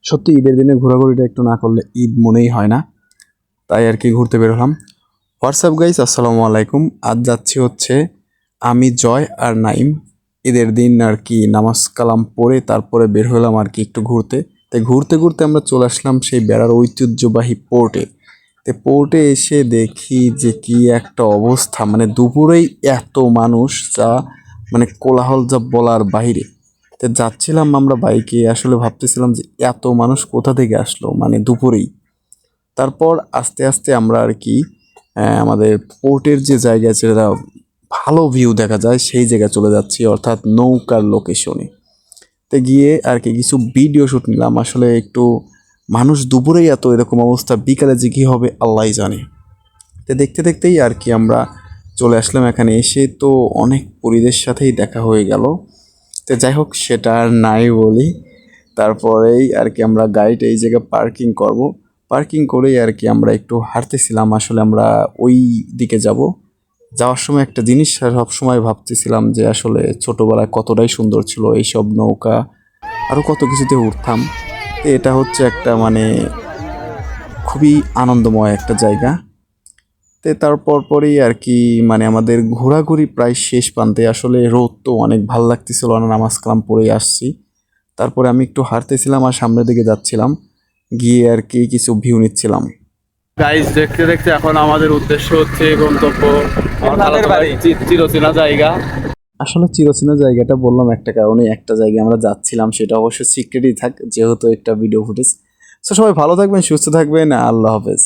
সত্যি ঈদের দিনে ঘোরাঘুরিটা একটু না করলে ঈদ মনেই হয় না, তাই আর কি ঘুরতে বের হলাম। হোয়াটসঅ্যাপ গাইস, আসসালামু আলাইকুম। আজ যাচ্ছি হচ্ছে আমি, জয় আর নাইম। ঈদের দিন আর কি নামাজ কালাম পড়ে তারপরে বের হলাম আর কি একটু ঘুরতে। তাই ঘুরতে ঘুরতে আমরা চলে আসলাম সেই বেড়ার ঐতিহ্যবাহী পোর্টে। তো পোর্টে এসে দেখি যে কি একটা অবস্থা, মানে দুপুরেই এত মানুষ, যা মানে কোলাহল যা বলার বাইরে। তো যাচ্ছিলাম আমরা বাইকে, আসলে ভাবতেছিলাম যে এত মানুষ কোথা থেকে আসলো মানে দুপুরেই। তারপর আস্তে আস্তে আমরা আর কি আমাদের পোর্টের যে জায়গা আছে, যেটা ভালো ভিউ দেখা যায়, সেই জায়গায় চলে যাচ্ছি, অর্থাৎ নৌকার লোকেশনে। তো গিয়ে আর কি কিছু ভিডিও শ্যুট নিলাম। আসলে একটু মানুষ দুপুরেই এত এরকম অবস্থা, বিকালে যে কী হবে আল্লাহই জানে। তো দেখতে দেখতেই আর কি আমরা চলে আসলাম এখানে। এসে তো অনেক পরিদের সাথেই দেখা হয়ে গেল। তো যাই হোক, সেটা আর নাই বলি। তারপরেই আর কি আমরা গাড়িটা এই জায়গায় পার্কিং করব। পার্কিং করেই আর কি আমরা একটু হাঁটতেছিলাম। আসলে আমরা ওই দিকে যাব। যাওয়ার সময় একটা জিনিস সব সময় ভাবতেছিলাম যে আসলে ছোটবেলায় কতটাই সুন্দর ছিল এইসব নৌকা, আরও কত কিছুতে উঠতাম। তো এটা হচ্ছে একটা মানে খুবই আনন্দময় একটা জায়গা। তো তারপর পরেই আর কি মানে আমাদের ঘোরাঘুরি প্রায় শেষ প্রান্তে। আসলে রোদ তো অনেক ভাল লাগতেছিল না, নামাজ কালাম পড়েই আসছি। তারপরে আমি একটু হাঁটতেছিলাম আর সামনের দিকে যাচ্ছিলাম, গিয়ে আর কি কিছু ভিউ নিচ্ছিলাম। গাইজ, দেখতে দেখতে এখন আমাদের উদ্দেশ্য হচ্ছে গন্তব্য চিরচেনা জায়গা। আসলে চিরচেনা জায়গাটা বললাম একটা কারণে, একটা জায়গায় আমরা যাচ্ছিলাম, সেটা অবশ্যই সিক্রেটই থাক যেহেতু একটা ভিডিও ফুটেজ। তো সবাই ভালো থাকবেন, সুস্থ থাকবেন, আল্লাহ হাফেজ।